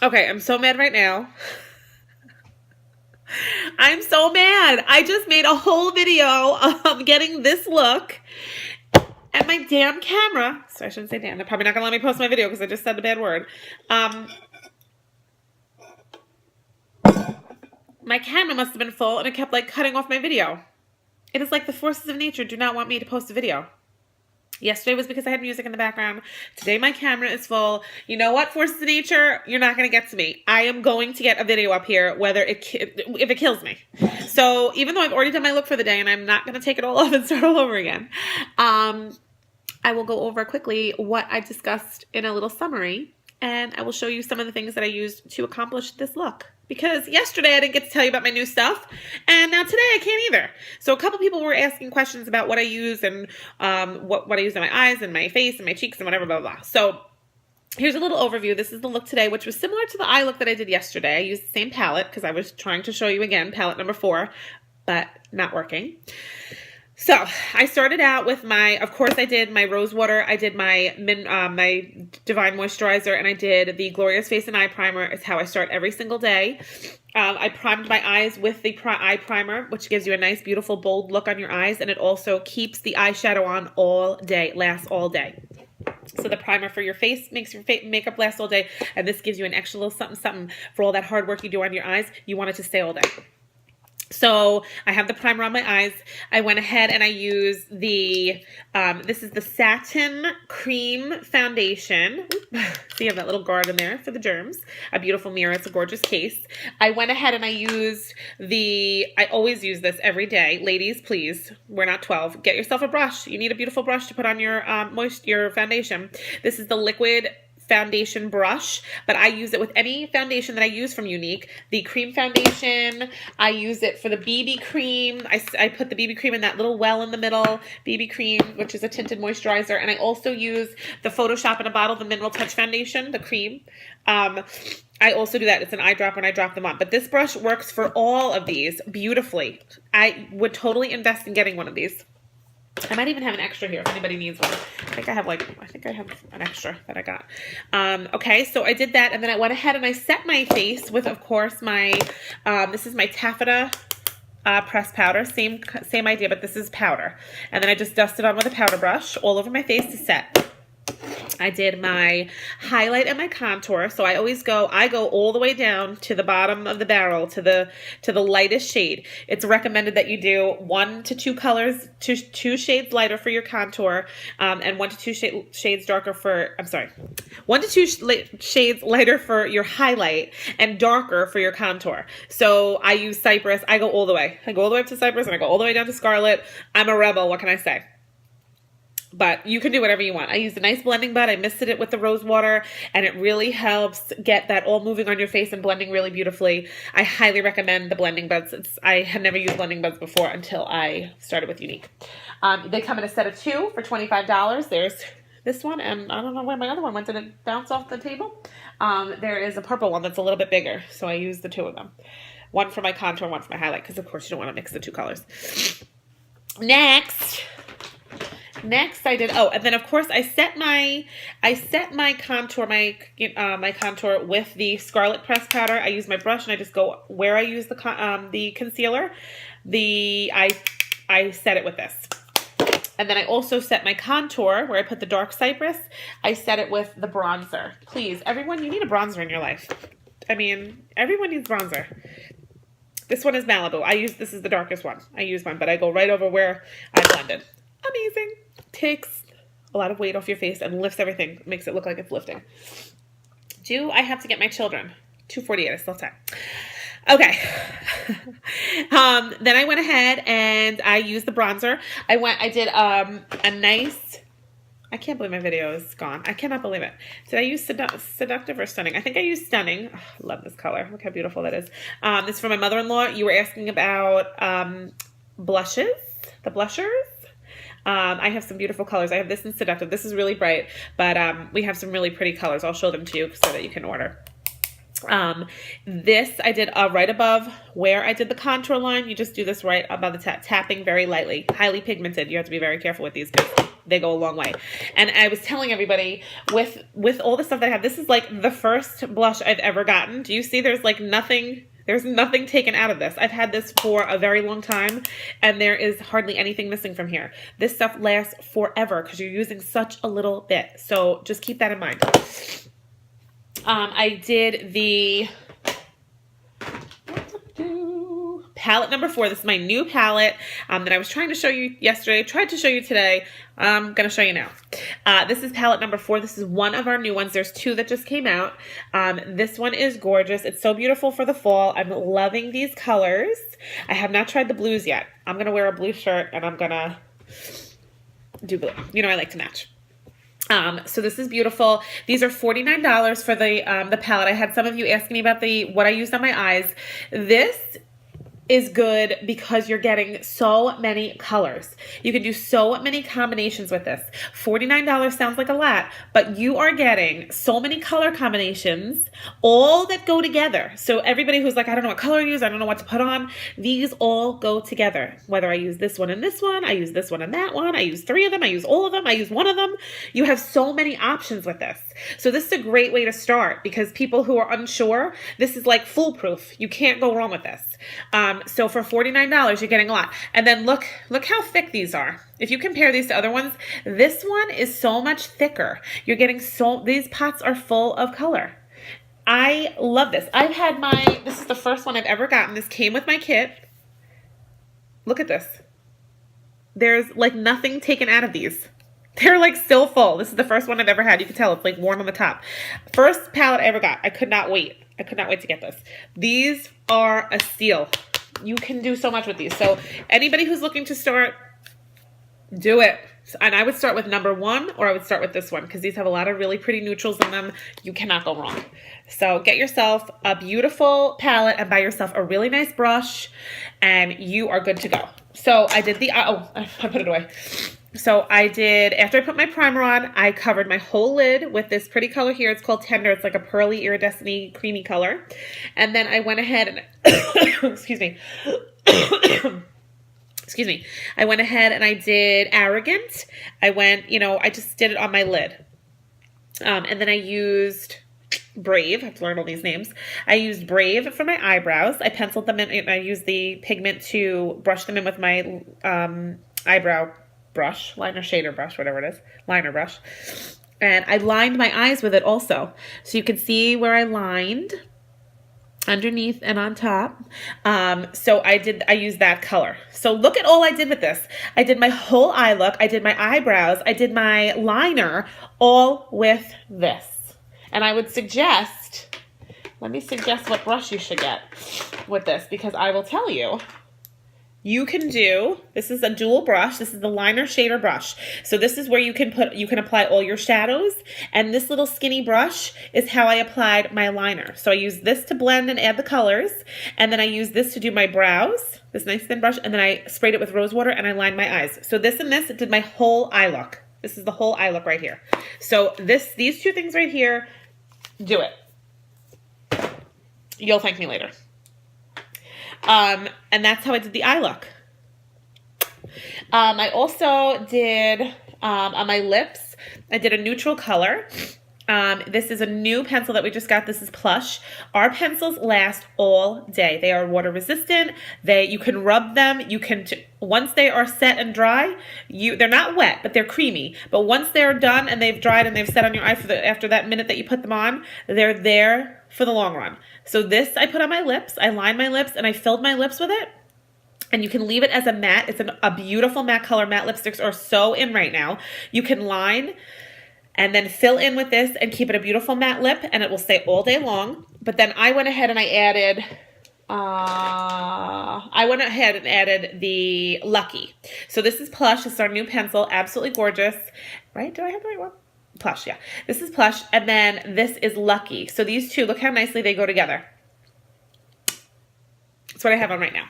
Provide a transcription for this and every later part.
Okay, I'm so mad right now. I'm so mad. I just made a whole video of getting this look and my damn camera. So I shouldn't say damn. They're probably not going to let me post my video because I just said the bad word. My camera must have been full and it kept like cutting off my video. It is like the forces of nature do not want me to post a video. Yesterday was because I had music in the background. Today my camera is full. You know what, forces of nature? You're not going to get to me. I am going to get a video up here if it kills me. So even though I've already done my look for the day and I'm not going to take it all off and start all over again, I will go over quickly what I discussed in a little summary, and I will show you some of the things that I used to accomplish this look. Because yesterday I didn't get to tell you about my new stuff, and now today I can't either. So a couple people were asking questions about what I use and what I use on my eyes and my face and my cheeks and whatever, blah, blah, blah. So here's a little overview. This is the look today, which was similar to the eye look that I did yesterday. I used the same palette because I was trying to show you again, palette number 4, but not working. So I started out with of course I did my rose water, I did my Divine Moisturizer, and I did the Glorious Face and Eye Primer. It's how I start every single day. I primed my eyes with the eye primer, which gives you a nice, beautiful, bold look on your eyes, and it also keeps the eyeshadow on all day, lasts all day. So the primer for your face makes your makeup last all day, and this gives you an extra little something, something for all that hard work you do on your eyes. You want it to stay all day. So I have the primer on my eyes. I went ahead and I used this is the Satin Cream Foundation. See, you have that little guard in there for the germs. A beautiful mirror. It's a gorgeous case. I went ahead and I used I always use this every day. Ladies, please, we're not 12. Get yourself a brush. You need a beautiful brush to put on your foundation. This is the liquid foundation brush, but I use it with any foundation that I use from Younique. The cream foundation, I use it for the BB cream. I put the BB cream in that little well in the middle, BB cream, which is a tinted moisturizer, and I also use the Photoshop in a bottle, the Mineral Touch foundation, the cream. I also do that. It's an eyedropper and I drop them on. But this brush works for all of these beautifully. I would totally invest in getting one of these. I might even have an extra here if anybody needs one. I think I have an extra that I got. Okay, so I did that, and then I went ahead and I set my face with, of course, my, this is my Taffeta pressed powder. Same idea, but this is powder. And then I just dusted on with a powder brush all over my face to set. I did my highlight and my contour. So I go all the way down to the bottom of the barrel to the lightest shade. It's recommended that you do 1 to 2 colors, two shades lighter for your contour, and 1 to 2 shades darker for, 1 to 2 shades lighter for your highlight and darker for your contour. So I use Cypress. I go all the way. I go all the way up to Cypress and I go all the way down to Scarlet. I'm a rebel. What can I say? But you can do whatever you want. I used a nice blending bud. I misted it with the rose water, and it really helps get that all moving on your face and blending really beautifully. I highly recommend the blending buds. I had never used blending buds before until I started with Younique. They come in a set of 2 for $25. There's this one, and I don't know where my other one went. Did it bounce off the table? There is a purple one that's a little bit bigger, so I used the 2 of them. 1 for my contour, 1 for my highlight, because of course you don't want to mix the 2 colors. Next I did, and then of course I set my contour, my contour with the Scarlet pressed powder. I use my brush and I just go where I use the concealer. I set it with this. And then I also set my contour where I put the dark Cypress. I set it with the bronzer. Please, everyone, you need a bronzer in your life. I mean, everyone needs bronzer. This one is Malibu. This is the darkest one. I use one, but I go right over where I blended. Amazing. Takes a lot of weight off your face and lifts everything. Makes it look like it's lifting. Do I have to get my children? 2:48. I still have time. Okay. Then I went ahead and I used the bronzer. I did a nice. I can't believe my video is gone. I cannot believe it. Did I use Seductive or Stunning? I think I used Stunning. Oh, I love this color. Look how beautiful that is. This is for my mother-in-law. You were asking about blushes, the blushers. I have some beautiful colors. I have this in Seductive. This is really bright, but we have some really pretty colors. I'll show them to you so that you can order. This I did right above where I did the contour line. You just do this right above the tapping very lightly. Highly pigmented. You have to be very careful with these because They go a long way. And I was telling everybody, with all the stuff that I have, this is like the first blush I've ever gotten. Do you see there's like nothing, there's nothing taken out of this. I've had this for a very long time, and there is hardly anything missing from here. This stuff lasts forever because you're using such a little bit. So just keep that in mind. I did the palette number 4. This is my new palette that I was trying to show you yesterday, tried to show you today. I'm going to show you now. This is palette number 4. This is one of our new ones. There's 2 that just came out. This one is gorgeous. It's so beautiful for the fall. I'm loving these colors. I have not tried the blues yet. I'm going to wear a blue shirt and I'm going to do blue. You know, I like to match. So this is beautiful. These are $49 for the palette. I had some of you asking me about what I used on my eyes. This is good because you're getting so many colors. You can do so many combinations with this. $49 sounds like a lot, but you are getting so many color combinations, all that go together. So everybody who's like, I don't know what color to use, I don't know what to put on, these all go together. Whether I use this one and this one, I use this one and that one, I use 3 of them, I use all of them, I use one of them. You have so many options with this. So this is a great way to start because people who are unsure, this is like foolproof. You can't go wrong with this. So for $49, you're getting a lot. And then look how thick these are. If you compare these to other ones, this one is so much thicker. You're getting these pots are full of color. I love this. This is the first one I've ever gotten. This came with my kit. Look at this. There's like nothing taken out of these. They're like still full. This is the first one I've ever had. You can tell it's like warm on the top. First palette I ever got. I could not wait. I could not wait to get this. These are a steal. You can do so much with these. So anybody who's looking to start, do it. And I would start with number 1 or I would start with this one because these have a lot of really pretty neutrals in them. You cannot go wrong. So get yourself a beautiful palette and buy yourself a really nice brush and you are good to go. So I did I put it away. So after I put my primer on, I covered my whole lid with this pretty color here. It's called Tender. It's like a pearly iridescent creamy color. And then I went ahead and, excuse me. Excuse me. I went ahead and I did Arrogant. I just did it on my lid. And then I used Brave. I have to learn all these names. I used Brave for my eyebrows. I penciled them in and I used the pigment to brush them in with my eyebrow brush, liner shader brush, whatever it is, liner brush. And I lined my eyes with it also. So you can see where I lined underneath and on top. So I used that color. So look at all I did with this. I did my whole eye look. I did my eyebrows. I did my liner all with this. And I would suggest, let me suggest what brush you should get with this because I will tell you. You can do, this is a dual brush. This is the liner shader brush. So this is where you can apply all your shadows. And this little skinny brush is how I applied my liner. So I use this to blend and add the colors. And then I use this to do my brows, this nice thin brush. And then I sprayed it with rose water and I lined my eyes. So this and this did my whole eye look. This is the whole eye look right here. So these 2 things right here, do it. You'll thank me later. And that's how I did the eye look. I also did, on my lips, I did a neutral color. This is a new pencil that we just got. This is Plush. Our pencils last all day. They are water resistant. You can rub them. Once they are set and dry, they're not wet, but they're creamy. But once they're done and they've dried and they've set on your eye after that minute that you put them on, they're there for the long run. So this I put on my lips. I lined my lips and I filled my lips with it. And you can leave it as a matte. It's a beautiful matte color. Matte lipsticks are so in right now. You can line and then fill in with this and keep it a beautiful matte lip and it will stay all day long. But then I went ahead and I added the Lucky. So this is Plush. This is our new pencil. Absolutely gorgeous. Right? Do I have the right one? Plush, yeah. This is Plush. And then this is Lucky. So these 2, look how nicely they go together. That's what I have on right now.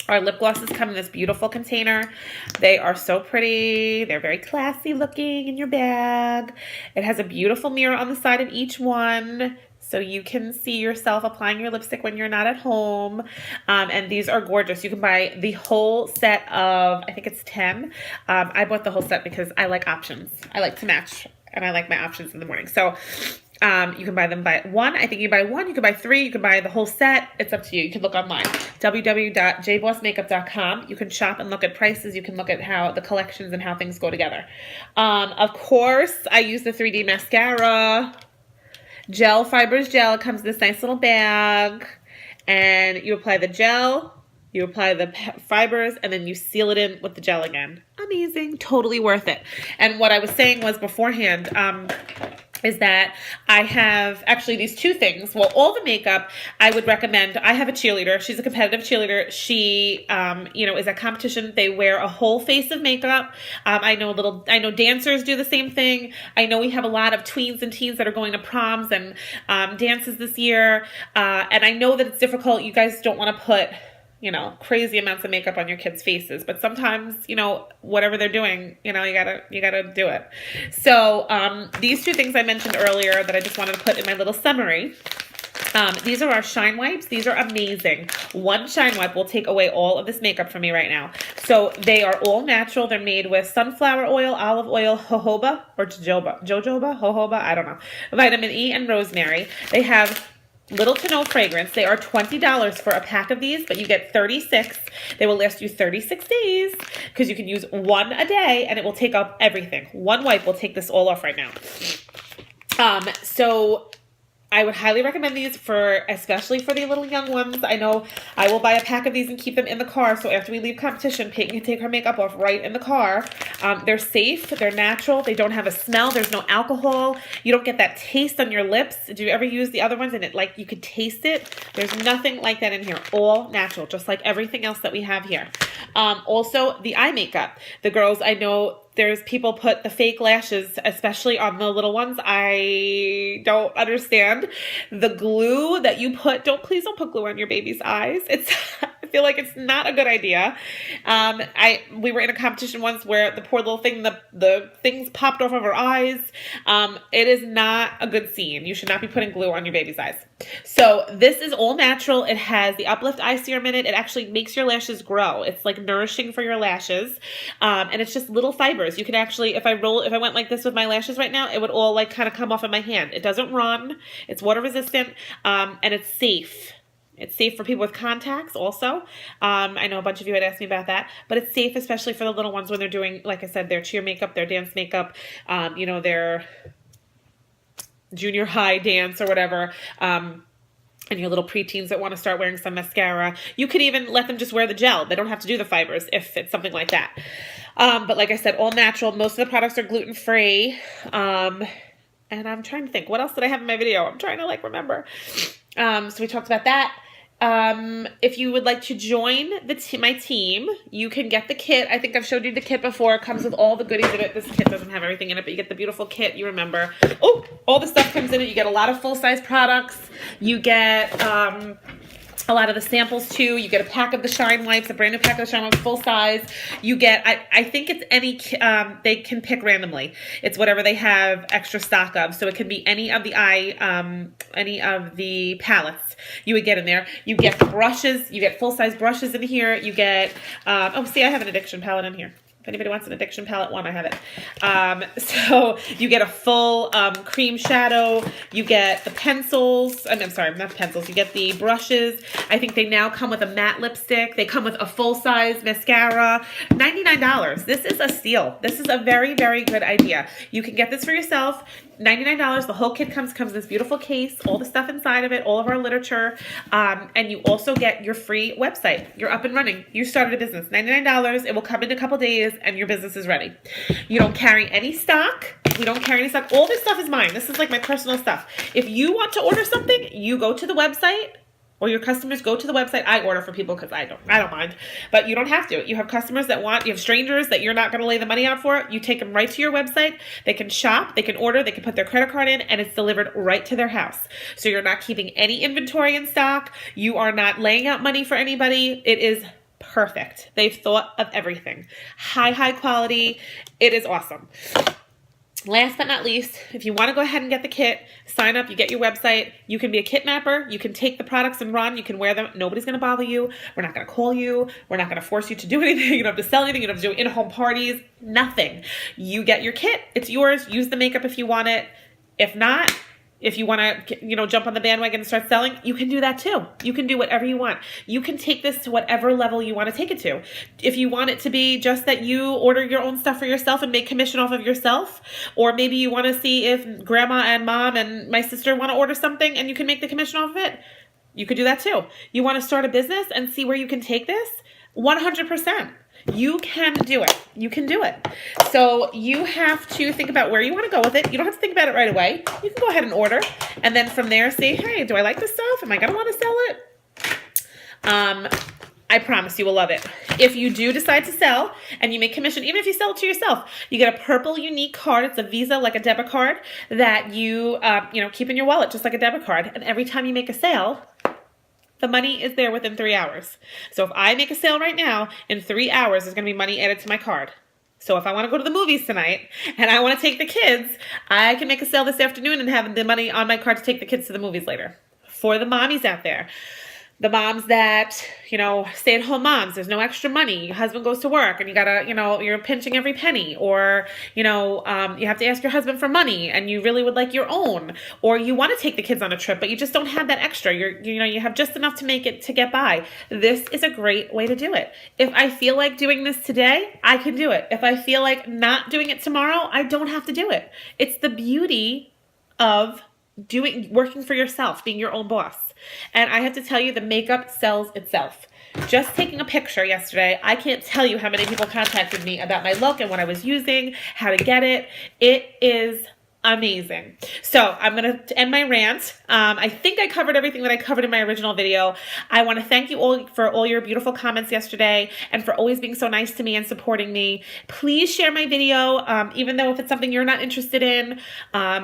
Our lip glosses come in this beautiful container. They are so pretty. They're very classy looking in your bag. It has a beautiful mirror on the side of each one. so you can see yourself applying your lipstick when you're not at home. And these are gorgeous. You can buy the whole set of, I think it's 10. I bought the whole set because I like options. I like to match, and I like my options in the morning. So you can buy them by one. I think you buy one, you can buy three, you can buy the whole set. It's up to you. You can look online, www.jbossmakeup.com. You can shop and look at prices. You can look at how the collections and how things go together. Of course, I use the 3D mascara. Gel Fibers Gel. It comes in this nice little bag. And you apply the gel, you apply the fibers, and then you seal it in with the gel again. Amazing. Totally worth it. And what I was saying was beforehand, is that I have actually these two things. Well, all the makeup I would recommend. I have a cheerleader. She's a competitive cheerleader. She, is at competition. They wear a whole face of makeup. I know dancers do the same thing. I know we have a lot of tweens and teens that are going to proms and dances this year. And I know that it's difficult. You guys don't want to put crazy amounts of makeup on your kids' faces, but sometimes, whatever they're doing, you gotta do it. So, these two things I mentioned earlier that I just wanted to put in my little summary. These are our shine wipes. These are amazing. One shine wipe will take away all of this makeup from me right now. So they are all natural. They're made with sunflower oil, olive oil, jojoba, I don't know, vitamin E, and rosemary. They have little to no fragrance. They are $20 for a pack of these, but you get 36. They will last you 36 days because you can use one a day and it will take up everything. One wipe will take this all off right now. So I would highly recommend these especially for the little young ones. I know I will buy a pack of these and keep them in the car. So after we leave competition, Peyton can take her makeup off right in the car. They're safe. They're natural. They don't have a smell. There's no alcohol. You don't get that taste on your lips. Do you ever use the other ones and you could taste it? There's nothing like that in here. All natural, just like everything else that we have here. Also, the eye makeup. The girls, I know there's people put the fake lashes, especially on the little ones. I don't understand the glue that you put. Please don't put glue on your baby's eyes. I feel like it's not a good idea. We were in a competition once where the poor little thing, the things popped off of her eyes. It is not a good scene. You should not be putting glue on your baby's eyes. So this is all natural. It has the Uplift Eye Serum in it. It actually makes your lashes grow. It's like nourishing for your lashes. And it's just little fibers. You can actually, if I went like this with my lashes right now, it would all kind of come off of my hand. It doesn't run. It's water resistant. And it's safe. It's safe for people with contacts also. I know a bunch of you had asked me about that, but it's safe especially for the little ones when they're doing, like I said, their cheer makeup, their dance makeup, their junior high dance or whatever. And your little preteens that want to start wearing some mascara. You could even let them just wear the gel. They don't have to do the fibers if it's something like that. But like I said, all natural. Most of the products are gluten-free. And I'm trying to think, what else did I have in my video? I'm trying to remember. So we talked about that. If you would like to join my team, you can get the kit. I think I've showed you the kit before. It comes with all the goodies in it. This kit doesn't have everything in it, but you get the beautiful kit. You remember. Oh, all the stuff comes in it. You get a lot of full-size products. You get a lot of the samples too. You get a pack of the shine wipes, a brand new pack of the shine wipes, full size. You get, I think it's any, they can pick randomly. It's whatever they have extra stock of. So it can be any of the any of the palettes you would get in there. You get brushes, you get full size brushes in here. You get, oh, see, I have an addiction palette in here. If anybody wants an addiction palette one, I have it. So you get a full cream shadow. You get the pencils. I'm sorry, not pencils. You get the brushes. I think they now come with a matte lipstick. They come with a full-size mascara. $99. This is a steal. This is a very, very good idea. You can get this for yourself. $99. The whole kit comes in this beautiful case, all the stuff inside of it, all of our literature, and you also get your free website. You're up and running. You started a business. $99. It will come in a couple days, and your business is ready. You don't carry any stock. We don't carry any stock. All this stuff is mine. This is like my personal stuff. If you want to order something, you go to the website. Or your customers go to the website. I order for people because I don't mind. But you don't have to. You have customers that you have strangers that you're not going to lay the money out for. You take them right to your website. They can shop, they can order, they can put their credit card in, and it's delivered right to their house. So you're not keeping any inventory in stock. You are not laying out money for anybody. It is perfect. They've thought of everything. High quality. It is awesome. Last but not least, if you want to go ahead and get the kit, sign up, you get your website, you can be a kidnapper, you can take the products and run, you can wear them, nobody's going to bother you, we're not going to call you, we're not going to force you to do anything, you don't have to sell anything, you don't have to do in-home parties, nothing. You get your kit, it's yours, use the makeup if you want it. If not, if you want to, jump on the bandwagon and start selling, you can do that too. You can do whatever you want. You can take this to whatever level you want to take it to. If you want it to be just that you order your own stuff for yourself and make commission off of yourself, or maybe you want to see if grandma and mom and my sister want to order something and you can make the commission off of it, you could do that too. You want to start a business and see where you can take this? 100%. You can do it. You can do it. So you have to think about where you want to go with it. You don't have to think about it right away. You can go ahead and order. And then from there, say, hey, do I like this stuff? Am I going to want to sell it? I promise you will love it. If you do decide to sell and you make commission, even if you sell it to yourself, you get a purple unique card. It's a Visa, like a debit card that you, keep in your wallet, just like a debit card. And every time you make a sale, the money is there within 3 hours. So if I make a sale right now, in 3 hours, there's going to be money added to my card. So if I want to go to the movies tonight and I want to take the kids, I can make a sale this afternoon and have the money on my card to take the kids to the movies later. For the mommies out there, the moms that, stay-at-home moms, there's no extra money. Your husband goes to work and you gotta, you're pinching every penny, or, you have to ask your husband for money and you really would like your own, or you want to take the kids on a trip, but you just don't have that extra. You have just enough to get by. This is a great way to do it. If I feel like doing this today, I can do it. If I feel like not doing it tomorrow, I don't have to do it. It's the beauty of working for yourself, being your own boss. And I have to tell you, the makeup sells itself. Just taking a picture yesterday, I can't tell you how many people contacted me about my look and what I was using, how to get it. It is amazing. So I'm going to end my rant. I think I covered everything that I covered in my original video. I want to thank you all for all your beautiful comments yesterday and for always being so nice to me and supporting me. Please share my video, even though if it's something you're not interested in.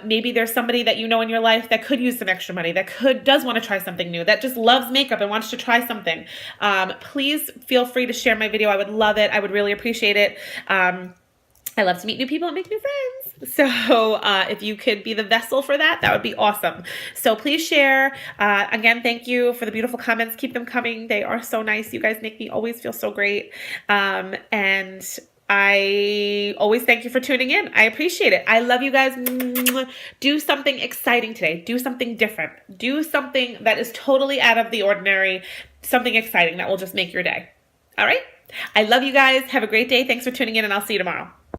Maybe there's somebody that you know in your life that could use some extra money, that does want to try something new, that just loves makeup and wants to try something. Please feel free to share my video. I would love it. I would really appreciate it. I love to meet new people and make new friends. So if you could be the vessel for that, that would be awesome. So please share. Again, thank you for the beautiful comments. Keep them coming. They are so nice. You guys make me always feel so great. And I always thank you for tuning in. I appreciate it. I love you guys. Do something exciting today. Do something different. Do something that is totally out of the ordinary. Something exciting that will just make your day. All right? I love you guys. Have a great day. Thanks for tuning in, and I'll see you tomorrow.